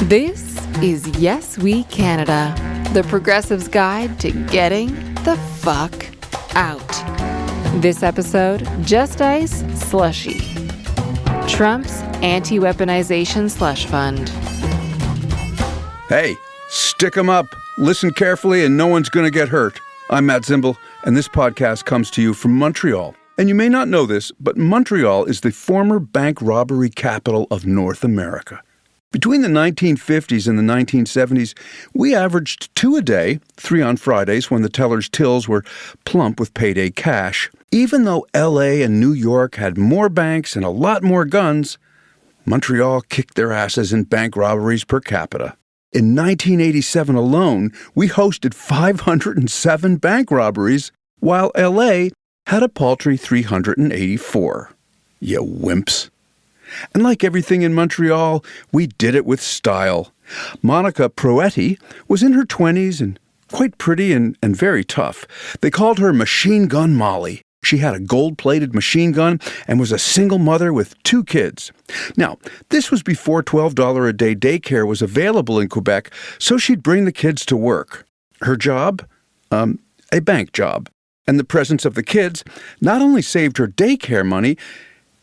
This is Yes We Canada, the Progressive's Guide to Getting the Fuck Out. This episode, Just Ice Slushy. Trump's Anti Weaponization Slush Fund. Hey, stick 'em up. Listen carefully and no one's going to get hurt. I'm Matt Zimbel, and this podcast comes to you from Montreal. And you may not know this, but Montreal is the former bank robbery capital of North America. Between the 1950s and the 1970s, we averaged 2 a day, 3 on Fridays when the tellers' tills were plump with payday cash. Even though LA and New York had more banks and a lot more guns, Montreal kicked their asses in bank robberies per capita. In 1987 alone, we hosted 507 bank robberies, while LA had a paltry 384. You wimps. And like everything in Montreal, we did it with style. Monica Proetti was in her 20s and quite pretty and very tough. They called her Machine Gun Molly. She had a gold-plated machine gun and was a single mother with 2 kids. Now, this was before $12 a day daycare was available in Quebec, so she'd bring the kids to work. Her job? A bank job. And the presence of the kids not only saved her daycare money,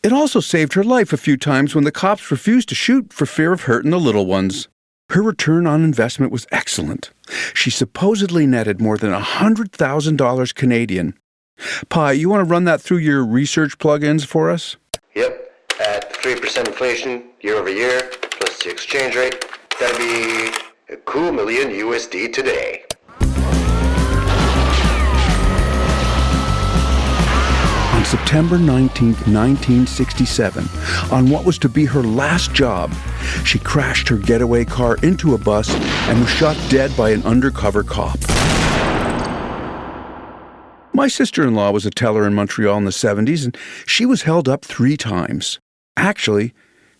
it also saved her life a few times when the cops refused to shoot for fear of hurting the little ones. Her return on investment was excellent. She supposedly netted more than $100,000 Canadian. Pi, you want to run that through your research plugins for us? Yep, at 3% inflation year over year, plus the exchange rate, that'd be a cool million USD today. On September 19, 1967, on what was to be her last job, she crashed her getaway car into a bus and was shot dead by an undercover cop. My sister-in-law was a teller in Montreal in the 70s, and she was held up 3 times. Actually,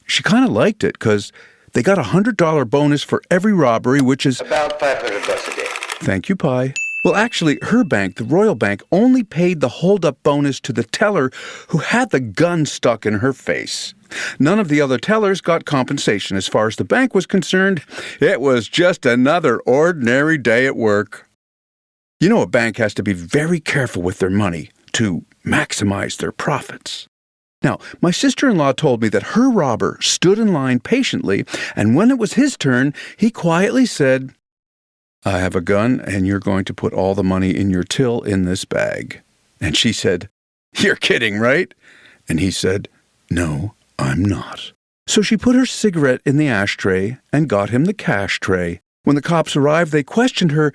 she kind of liked it, because they got a $100 bonus for every robbery, which is about $500 a day. Thank you, Pi. Well, actually, her bank, the Royal Bank, only paid the hold-up bonus to the teller who had the gun stuck in her face. None of the other tellers got compensation. As far as the bank was concerned, it was just another ordinary day at work. You know, a bank has to be very careful with their money to maximize their profits. Now, my sister-in-law told me that her robber stood in line patiently, and when it was his turn, he quietly said, "I have a gun, and you're going to put all the money in your till in this bag." And she said, "You're kidding, right?" And he said, "No, I'm not." So she put her cigarette in the ashtray and got him the cash tray. When the cops arrived, they questioned her,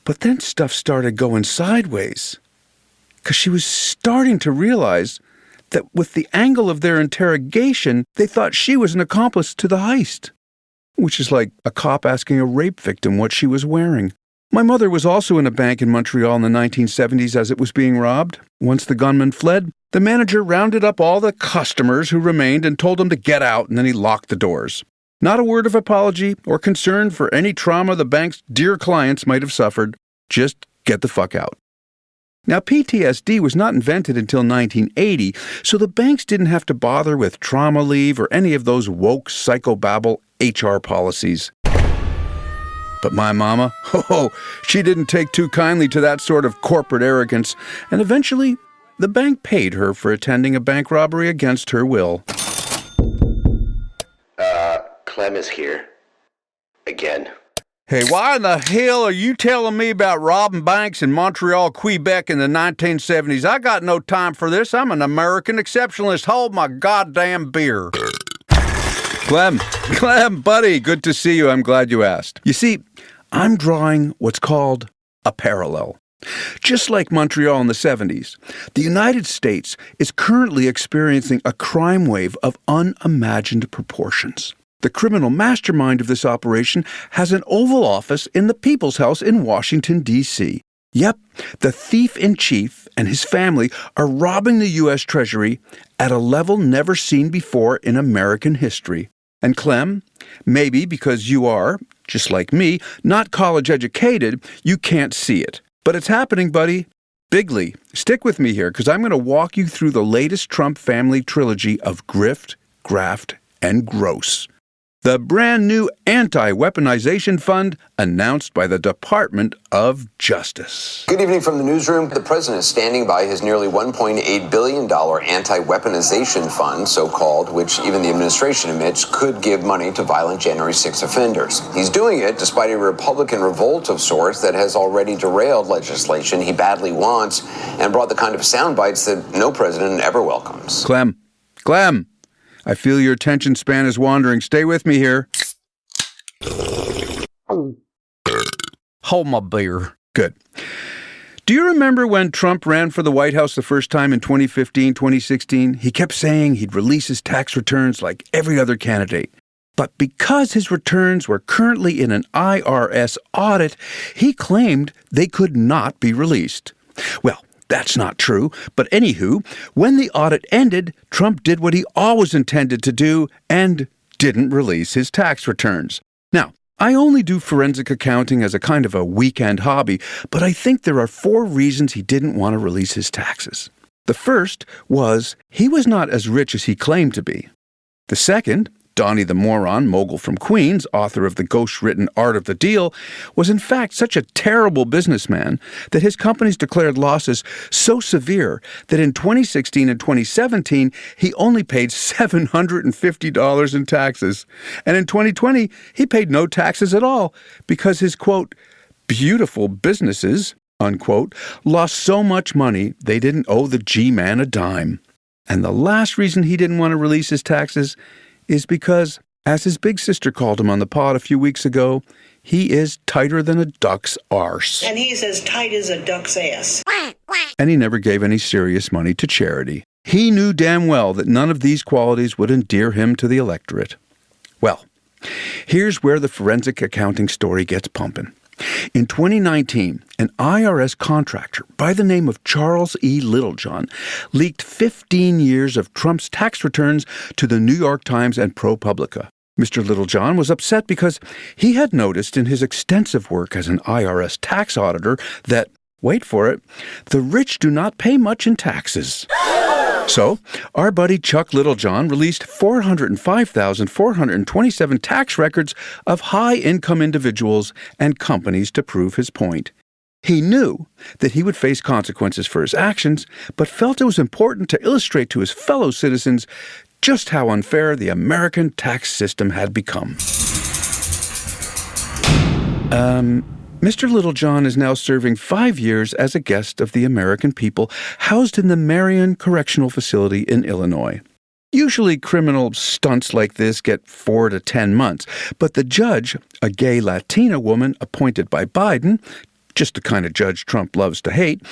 but then stuff started going sideways, because she was starting to realize that with the angle of their interrogation, they thought she was an accomplice to the heist. Which is like a cop asking a rape victim what she was wearing. My mother was also in a bank in Montreal in the 1970s as it was being robbed. Once the gunman fled, the manager rounded up all the customers who remained and told them to get out, and then he locked the doors. Not a word of apology or concern for any trauma the bank's dear clients might have suffered. Just get the fuck out. Now, PTSD was not invented until 1980, so the banks didn't have to bother with trauma leave or any of those woke psychobabble HR policies. But my mama, she didn't take too kindly to that sort of corporate arrogance, and eventually the bank paid her for attending a bank robbery against her will. Clem is here. Again. Hey, why in the hell are you telling me about robbing banks in Montreal, Quebec in the 1970s? I got no time for this. I'm an American exceptionalist. Hold my goddamn beer. Clem, buddy, good to see you. I'm glad you asked. You see, I'm drawing what's called a parallel. Just like Montreal in the 70s, the United States is currently experiencing a crime wave of unimagined proportions. The criminal mastermind of this operation has an Oval Office in the People's House in Washington, D.C. Yep, the thief-in-chief and his family are robbing the U.S. Treasury at a level never seen before in American history. And Clem, maybe because you are, just like me, not college-educated, you can't see it. But it's happening, buddy. Bigly. Stick with me here, because I'm going to walk you through the latest Trump family trilogy of grift, graft, and gross. the brand new Anti Weaponization Fund announced by the Department of Justice. Good evening from the newsroom. The president is standing by his nearly $1.8 billion Anti Weaponization Fund, so-called, which even the administration admits could give money to violent January 6 offenders. He's doing it despite a Republican revolt of sorts that has already derailed legislation he badly wants and brought the kind of sound bites that no president ever welcomes. Clem, I feel your attention span is wandering. Stay with me here. Hold my beer. Good. Do you remember when Trump ran for the White House the first time in 2015, 2016? He kept saying he'd release his tax returns like every other candidate. But because his returns were currently in an IRS audit, he claimed they could not be released. Well, that's not true, but anywho, when the audit ended, Trump did what he always intended to do and didn't release his tax returns. Now, I only do forensic accounting as a kind of a weekend hobby, but I think there are 4 reasons he didn't want to release his taxes. The first was he was not as rich as he claimed to be. The second, Donnie the Moron, mogul from Queens, author of the ghost-written Art of the Deal, was in fact such a terrible businessman that his companies declared losses so severe that in 2016 and 2017, he only paid $750 in taxes. And in 2020, he paid no taxes at all because his, quote, beautiful businesses, unquote, lost so much money they didn't owe the G-Man a dime. And the last reason he didn't want to release his taxes is because, as his big sister called him on the pod a few weeks ago, he is tighter than a duck's arse. And he's as tight as a duck's ass. And he never gave any serious money to charity. He knew damn well that none of these qualities would endear him to the electorate. Well, here's where the forensic accounting story gets pumping. In 2019, an IRS contractor by the name of Charles E. Littlejohn leaked 15 years of Trump's tax returns to the New York Times and ProPublica. Mr. Littlejohn was upset because he had noticed in his extensive work as an IRS tax auditor that, wait for it, the rich do not pay much in taxes. So, our buddy Chuck Littlejohn released 405,427 tax records of high-income individuals and companies to prove his point. He knew that he would face consequences for his actions, but felt it was important to illustrate to his fellow citizens just how unfair the American tax system had become. Mr. Littlejohn is now serving 5 years as a guest of the American people, housed in the Marion Correctional Facility in Illinois. Usually criminal stunts like this get 4 to 10 months, but the judge, a gay Latina woman appointed by Biden, just the kind of judge Trump loves to hate,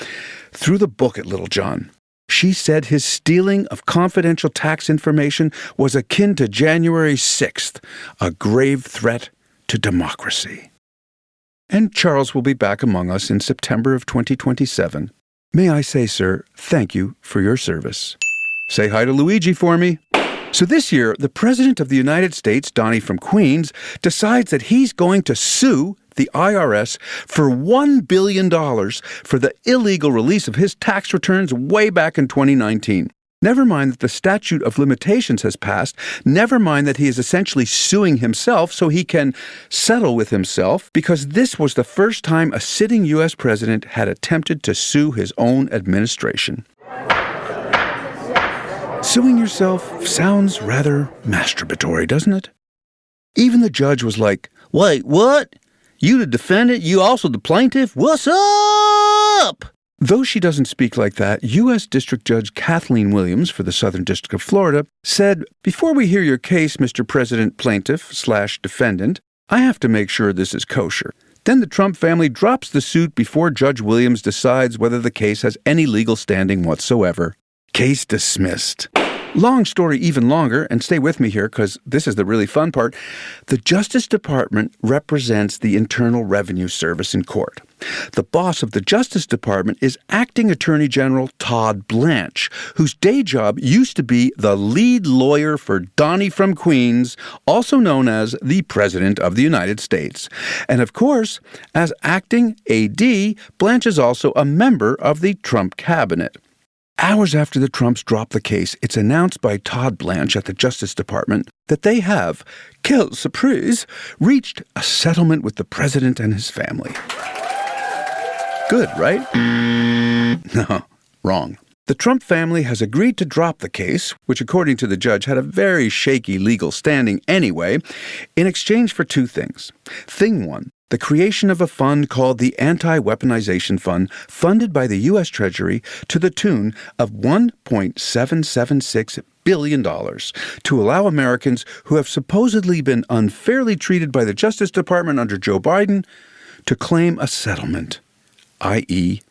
threw the book at Littlejohn. She said his stealing of confidential tax information was akin to January 6th, a grave threat to democracy. And Charles will be back among us in September of 2027. May I say, sir, thank you for your service. Say hi to Luigi for me. So this year, the President of the United States, Donnie from Queens, decides that he's going to sue the IRS for $1 billion for the illegal release of his tax returns way back in 2019. Never mind that the statute of limitations has passed. Never mind that he is essentially suing himself so he can settle with himself, because this was the first time a sitting U.S. president had attempted to sue his own administration. Suing yourself sounds rather masturbatory, doesn't it? Even the judge was like, "Wait, what? You the defendant? You also the plaintiff? What's up?" Though she doesn't speak like that, U.S. District Judge Kathleen Williams for the Southern District of Florida said, "Before we hear your case, Mr. President Plaintiff/Defendant, I have to make sure this is kosher." Then the Trump family drops the suit before Judge Williams decides whether the case has any legal standing whatsoever. Case dismissed. Long story even longer, and stay with me here because this is the really fun part. The Justice Department represents the Internal Revenue Service in court. The boss of the Justice Department is Acting Attorney General Todd Blanche, whose day job used to be the lead lawyer for Donnie from Queens, also known as the President of the United States. And of course, as Acting AD, Blanche is also a member of the Trump cabinet. hours after the Trumps drop the case, it's announced by Todd Blanche at the Justice Department that they have, quelle surprise, reached a settlement with the president and his family. Good, right? No, wrong. The Trump family has agreed to drop the case, which according to the judge had a very shaky legal standing anyway, in exchange for two things. Thing one, the creation of a fund called the Anti Weaponization Fund, funded by the U.S. Treasury to the tune of $1.776 billion to allow Americans who have supposedly been unfairly treated by the Justice Department under Joe Biden to claim a settlement, i.e.,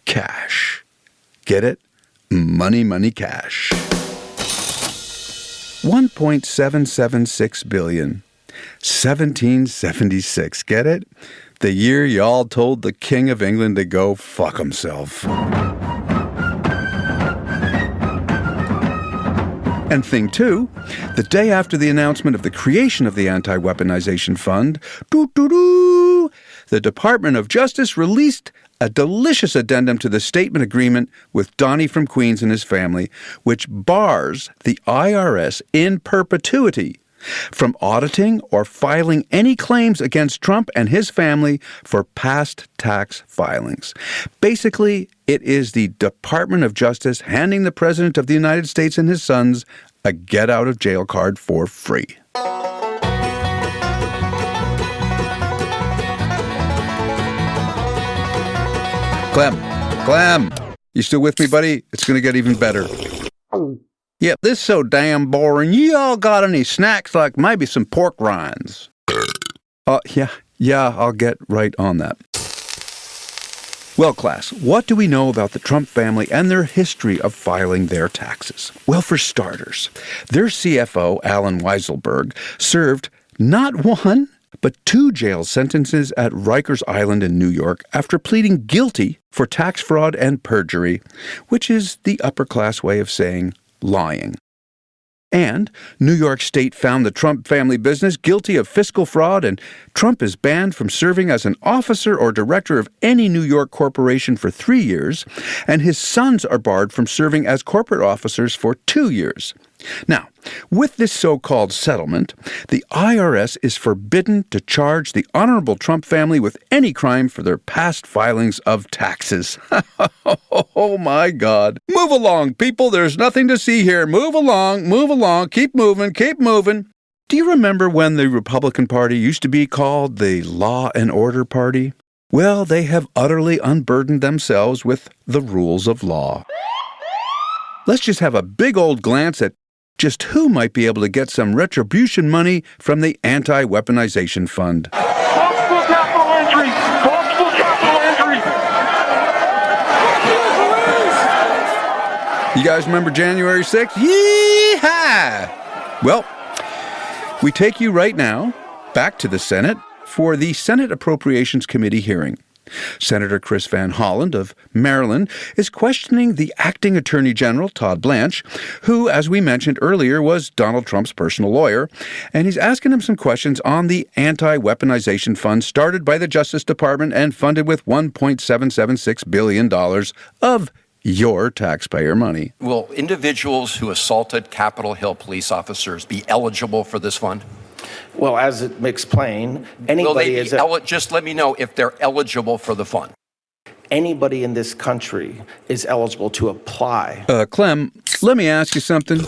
cash. Get it? Money, money, cash. $1.776 billion. 1776, get it? The year y'all told the King of England to go fuck himself. And thing two, the day after the announcement of the creation of the Anti Weaponization Fund, the Department of Justice released a delicious addendum to the statement agreement with Donnie from Queens and his family, which bars the IRS in perpetuity from auditing or filing any claims against Trump and his family for past tax filings. Basically, it is the Department of Justice handing the President of the United States and his sons a get-out-of-jail card for free. Clem, you still with me, buddy? It's going to get even better. Yep, this is so damn boring. You all got any snacks, like maybe some pork rinds? Yeah, I'll get right on that. Well, class, what do we know about the Trump family and their history of filing their taxes? Well, for starters, their CFO, Alan Weiselberg, served not one, but 2 jail sentences at Rikers Island in New York after pleading guilty for tax fraud and perjury, which is the upper-class way of saying lying. And New York State found the Trump family business guilty of fiscal fraud, and Trump is banned from serving as an officer or director of any New York corporation for 3 years, and his sons are barred from serving as corporate officers for 2 years. Now, with this so-called settlement, the IRS is forbidden to charge the Honorable Trump family with any crime for their past filings of taxes. Oh, my God. Move along, people. There's nothing to see here. Move along. Keep moving. Do you remember when the Republican Party used to be called the Law and Order Party? Well, they have utterly unburdened themselves with the rules of law. Let's just have a big old glance at just who might be able to get some retribution money from the Anti Weaponization Fund. Multiple capital entry! You guys remember January 6th? Yee-haw! Well, we take you right now back to the Senate for the Senate Appropriations Committee hearing. Senator Chris Van Hollen of Maryland is questioning the acting Attorney General, Todd Blanche, who, as we mentioned earlier, was Donald Trump's personal lawyer, and he's asking him some questions on the Anti-Weaponization Fund started by the Justice Department and funded with $1.776 billion of your taxpayer money. Will individuals who assaulted Capitol Hill police officers be eligible for this fund? Well, as it explained, anybody is just let me know if they're eligible for the fund. Anybody in this country is eligible to apply. Clem, let me ask you something.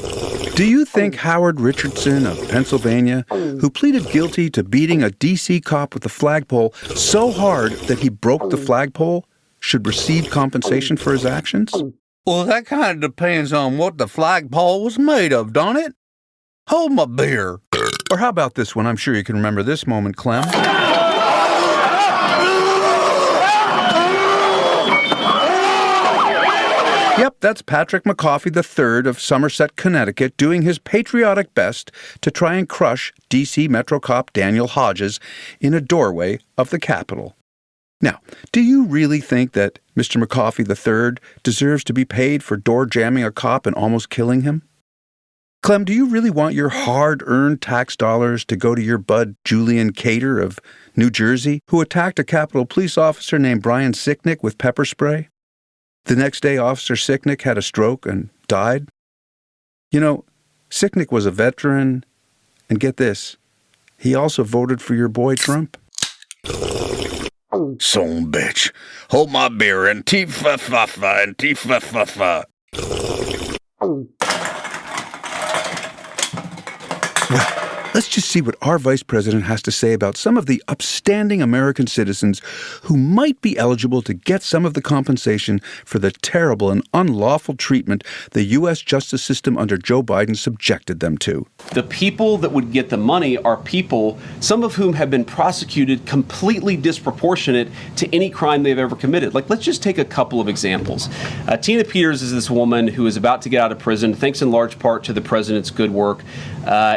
Do you think Howard Richardson of Pennsylvania, who pleaded guilty to beating a D.C. cop with a flagpole so hard that he broke the flagpole, should receive compensation for his actions? Well, that kind of depends on what the flagpole was made of, don't it? Hold my beer. Or how about this one? I'm sure you can remember this moment, Clem. Yep, that's Patrick McCoffey III of Somerset, Connecticut, doing his patriotic best to try and crush D.C. Metro cop Daniel Hodges in a doorway of the Capitol. Now, do you really think that Mr. McCoffey III deserves to be paid for door jamming a cop and almost killing him? Clem, do you really want your hard-earned tax dollars to go to your bud Julian Cater of New Jersey, who attacked a Capitol police officer named Brian Sicknick with pepper spray? The next day, Officer Sicknick had a stroke and died. You know, Sicknick was a veteran, and get this, he also voted for your boy Trump. Son bitch. Hold my beer, Antifa-fa-fa, Antifa-fa-fa. Well, let's just see what our vice president has to say about some of the upstanding American citizens who might be eligible to get some of the compensation for the terrible and unlawful treatment the U.S. justice system under Joe Biden subjected them to. The people that would get the money are people, some of whom have been prosecuted completely disproportionate to any crime they've ever committed. Like, let's just take a couple of examples. Tina Peters is this woman who is about to get out of prison, thanks in large part to the president's good work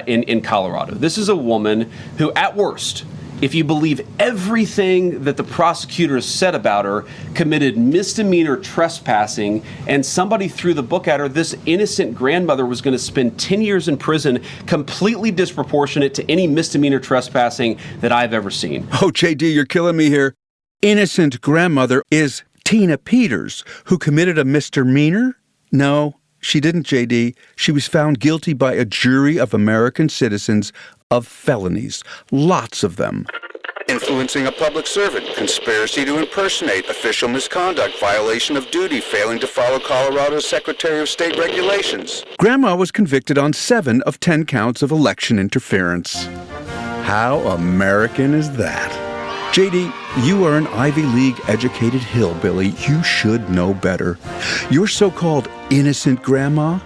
in Colorado. This is a woman who, at worst, if you believe everything that the prosecutors said about her, committed misdemeanor trespassing, and somebody threw the book at her, this innocent grandmother was going to spend 10 years in prison, completely disproportionate to any misdemeanor trespassing that I've ever seen. Oh, JD, you're killing me here. Innocent grandmother is Tina Peters, who committed a misdemeanor? No, she didn't, JD. She was found guilty by a jury of American citizens of felonies, lots of them. Influencing a public servant, conspiracy to impersonate, official misconduct, violation of duty, failing to follow Colorado's Secretary of State regulations. Grandma was convicted on 7 of 10 counts of election interference. How American is that? JD, you are an Ivy League-educated hillbilly. You should know better. Your so-called innocent grandma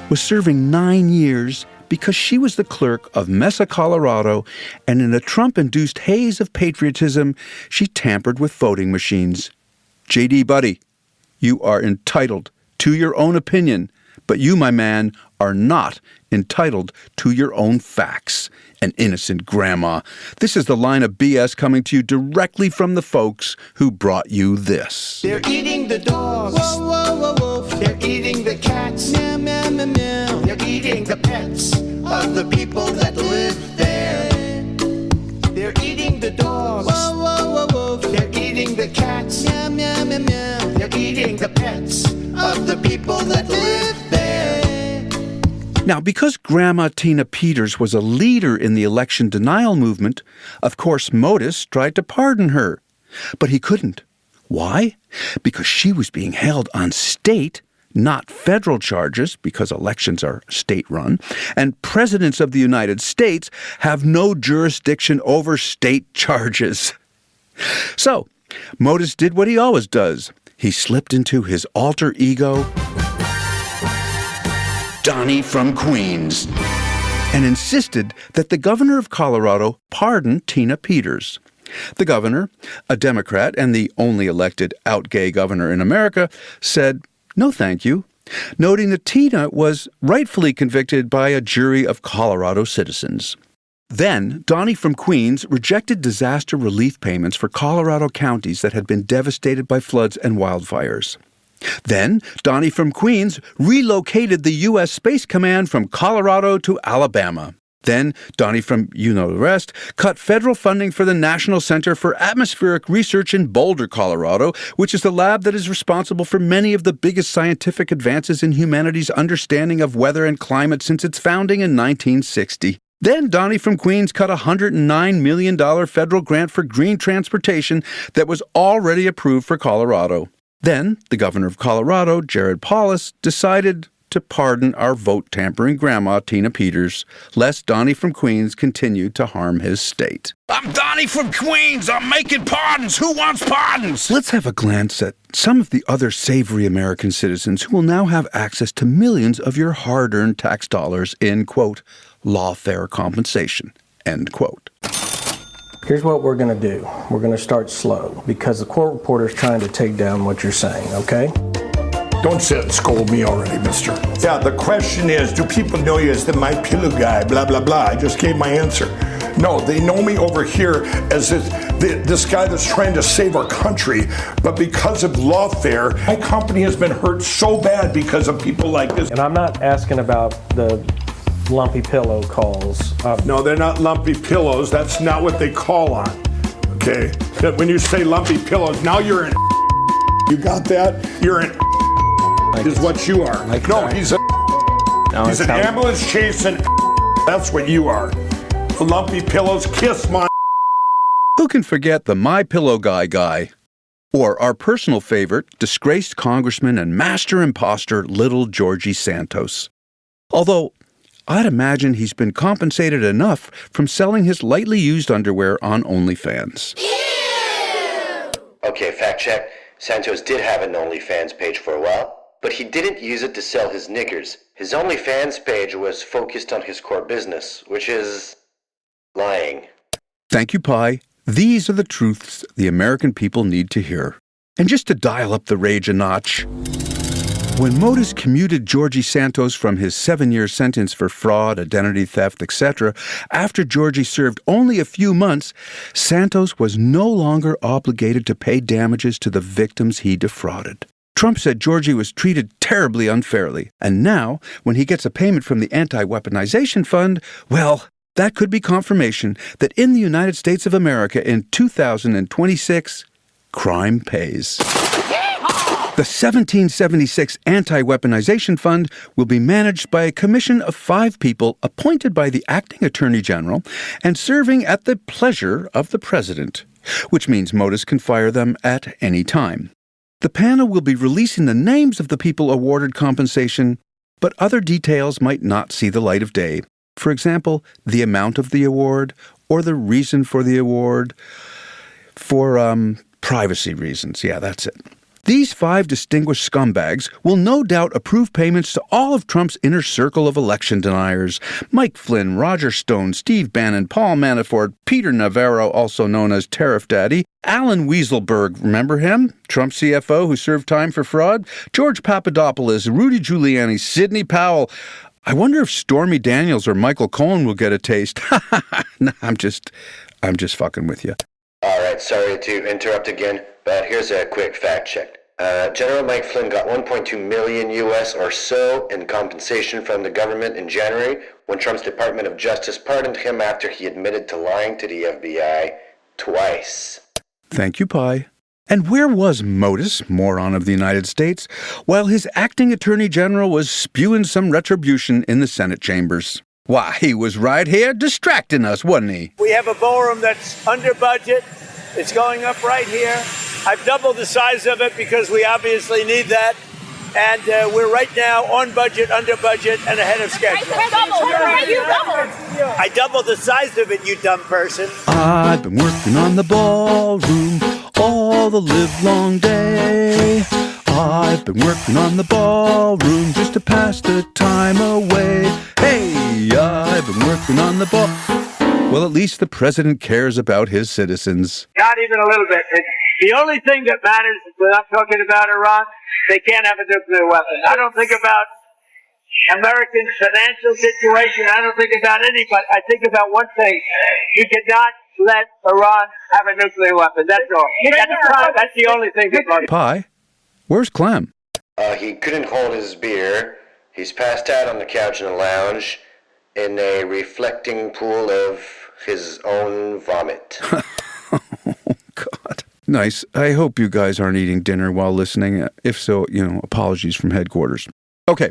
was serving 9 years because she was the clerk of Mesa, Colorado, and in a Trump-induced haze of patriotism, she tampered with voting machines. JD, buddy, you are entitled to your own opinion, but you, my man, are not entitled to your own facts. An innocent grandma. This is the line of BS coming to you directly from the folks who brought you this. They're eating the dogs. Whoa, whoa, whoa, whoa. They're eating the cats. Meow, meow, meow, meow. They're eating the pets of the people that live there. They're eating the dogs. Whoa, whoa, whoa, whoa. They're eating the cats. Meow, meow, meow, meow. They're eating the pets of the people that live there. Now, because Grandma Tina Peters was a leader in the election denial movement, of course Modis tried to pardon her. But he couldn't. Why? Because she was being held on state, not federal charges, because elections are state-run, and presidents of the United States have no jurisdiction over state charges. So, Modis did what he always does. He slipped into his alter ego, Donnie from Queens, and insisted that the governor of Colorado pardon Tina Peters. The governor, a Democrat and the only elected out-gay governor in America, said, no thank you, noting that Tina was rightfully convicted by a jury of Colorado citizens. Then, Donnie from Queens rejected disaster relief payments for Colorado counties that had been devastated by floods and wildfires. Then, Donnie from Queens relocated the U.S. Space Command from Colorado to Alabama. Then, Donnie from you know the rest cut federal funding for the National Center for Atmospheric Research in Boulder, Colorado, which is the lab that is responsible for many of the biggest scientific advances in humanity's understanding of weather and climate since its founding in 1960. Then Donnie from Queens cut a $109 million federal grant for green transportation that was already approved for Colorado. Then, the governor of Colorado, Jared Polis, decided to pardon our vote-tampering grandma, Tina Peters, lest Donnie from Queens continued to harm his state. I'm Donnie from Queens! I'm making pardons! Who wants pardons? Let's have a glance at some of the other savory American citizens who will now have access to millions of your hard-earned tax dollars in, quote, lawfare compensation, end quote. Here's what we're going to do. We're going to start slow because the court reporter's trying to take down what you're saying, okay? Don't sit and scold me already, mister. Yeah, the question is, do people know you as the My Pillow guy, blah, blah, blah. I just gave my answer. No, they know me over here as this guy that's trying to save our country, but because of lawfare, my company has been hurt so bad because of people like this. And I'm not asking about the lumpy pillow calls. No, they're not lumpy pillows. That's not what they call on. Okay? When you say lumpy pillows, now you're in. You got that? You're in. is what you are. No, he's an ambulance chasing. That's what you are. Lumpy pillows, kiss my. Who can forget the My Pillow guy? Or our personal favorite, disgraced congressman and master imposter, little Georgie Santos. Although, I'd imagine he's been compensated enough from selling his lightly used underwear on OnlyFans. Okay, fact check. Santos did have an OnlyFans page for a while, but he didn't use it to sell his knickers. His OnlyFans page was focused on his core business, which is lying. Thank you, Pi. These are the truths the American people need to hear. And just to dial up the rage a notch, when Modus commuted Georgie Santos from his 7-year sentence for fraud, identity theft, etc., after Georgie served only a few months, Santos was no longer obligated to pay damages to the victims he defrauded. Trump said Georgie was treated terribly unfairly, and now, when he gets a payment from the Anti Weaponization Fund, well, that could be confirmation that in the United States of America in 2026, crime pays. The 1776 Anti Weaponization Fund will be managed by a commission of 5 people appointed by the acting attorney general and serving at the pleasure of the president, which means Modus can fire them at any time. The panel will be releasing the names of the people awarded compensation, but other details might not see the light of day. For example, the amount of the award or the reason for the award for privacy reasons. Yeah, that's it. These 5 distinguished scumbags will no doubt approve payments to all of Trump's inner circle of election deniers. Mike Flynn, Roger Stone, Steve Bannon, Paul Manafort, Peter Navarro, also known as Tariff Daddy, Alan Weaselberg, remember him? Trump's CFO who served time for fraud? George Papadopoulos, Rudy Giuliani, Sidney Powell. I wonder if Stormy Daniels or Michael Cohen will get a taste. No, I'm just fucking with you. All right, sorry to interrupt again, but here's a quick fact check. General Mike Flynn got $1.2 million US or so in compensation from the government in January when Trump's Department of Justice pardoned him after he admitted to lying to the FBI twice. Thank you, Pi. And where was Modus, moron of the United States, while his acting attorney general was spewing some retribution in the Senate chambers? Why, he was right here distracting us, wasn't he? We have a ballroom that's under budget. It's going up right here. I've doubled the size of it because we obviously need that. And we're right now on budget, under budget, and ahead of schedule. I doubled the size of it, you dumb person. I've been working on the ballroom all the livelong day. I've been working on the ballroom just to pass the time away. Hey, I've been working on the ball. Well, at least the president cares about his citizens. Not even a little bit. The only thing that matters when I'm talking about Iran, they can't have a nuclear weapon. I don't think about American financial situation. I don't think about anybody. I think about one thing. You cannot let Iran have a nuclear weapon. That's all. That's the only thing that matters. Pi, where's Clem? He couldn't hold his beer. He's passed out on the couch in the lounge in a reflecting pool of his own vomit. Oh, God. Nice. I hope you guys aren't eating dinner while listening. If so, apologies from headquarters. Okay.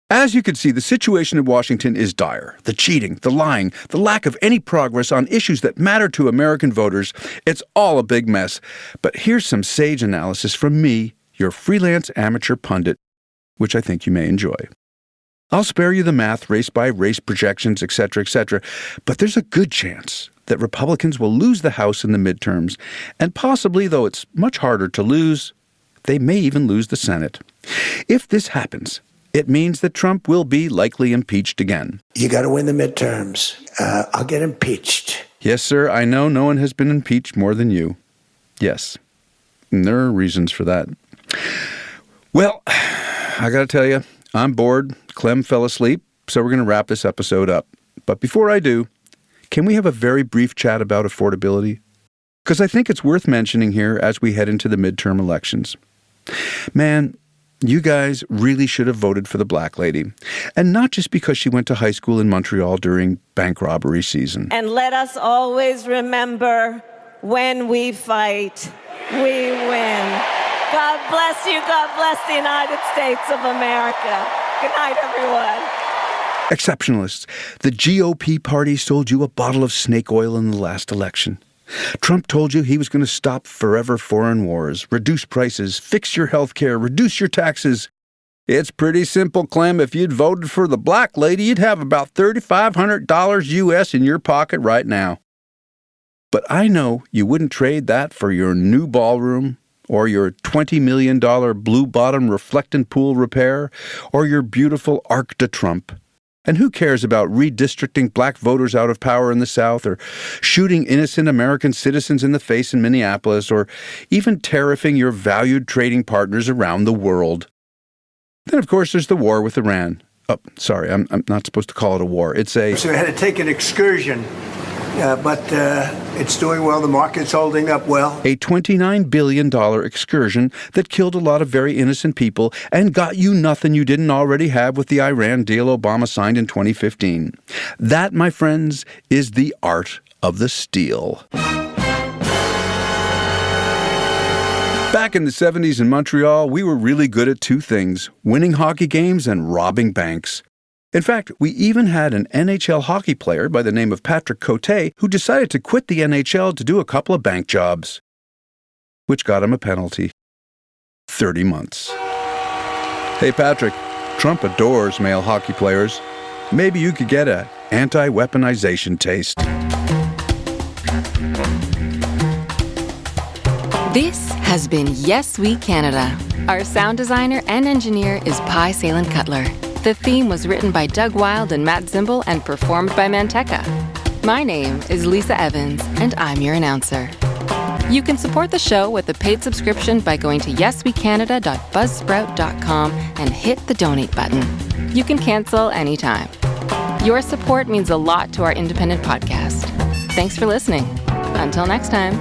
As you can see, the situation in Washington is dire. The cheating, the lying, the lack of any progress on issues that matter to American voters. It's all a big mess. But here's some sage analysis from me, your freelance amateur pundit, which I think you may enjoy. I'll spare you the math, race-by-race projections, etc., but there's a good chance that Republicans will lose the House in the midterms, and possibly, though it's much harder to lose, they may even lose the Senate. If this happens, it means that Trump will be likely impeached again. You got to win the midterms. I'll get impeached. Yes, sir, I know no one has been impeached more than you. Yes, and there are reasons for that. Well, I got to tell you, I'm bored. Clem fell asleep, so we're going to wrap this episode up. But before I do, can we have a very brief chat about affordability? Because I think it's worth mentioning here as we head into the midterm elections. Man, you guys really should have voted for the black lady. And not just because she went to high school in Montreal during bank robbery season. And let us always remember, when we fight, we win. God bless you. God bless the United States of America. Good night, everyone. Exceptionalists, the GOP party sold you a bottle of snake oil in the last election. Trump told you he was going to stop forever foreign wars, reduce prices, fix your health care, reduce your taxes. It's pretty simple, Clem. If you'd voted for the black lady, you'd have about $3,500 US in your pocket right now. But I know you wouldn't trade that for your new ballroom, or your $20 million blue bottom reflectant pool repair, or your beautiful Arc de Trump. And who cares about redistricting black voters out of power in the South, or shooting innocent American citizens in the face in Minneapolis, or even tariffing your valued trading partners around the world? Then, of course, there's the war with Iran. Oh, sorry, I'm not supposed to call it a war. It's a... So we had to take an excursion. But it's doing well. The market's holding up well. A $29 billion excursion that killed a lot of very innocent people and got you nothing you didn't already have with the Iran deal Obama signed in 2015. That, my friends, is the art of the steal. Back in the 70s in Montreal, we were really good at two things: winning hockey games and robbing banks. In fact, we even had an NHL hockey player by the name of Patrick Cote who decided to quit the NHL to do a couple of bank jobs, which got him a penalty: 30 months. Hey, Patrick, Trump adores male hockey players. Maybe you could get an Anti Weaponization taste. This has been Yes We Canada. Our sound designer and engineer is Pi Salen Cutler. The theme was written by Doug Wilde and Matt Zimbel and performed by Manteca. My name is Lisa Evans, and I'm your announcer. You can support the show with a paid subscription by going to yeswecanada.buzzsprout.com and hit the donate button. You can cancel anytime. Your support means a lot to our independent podcast. Thanks for listening. Until next time.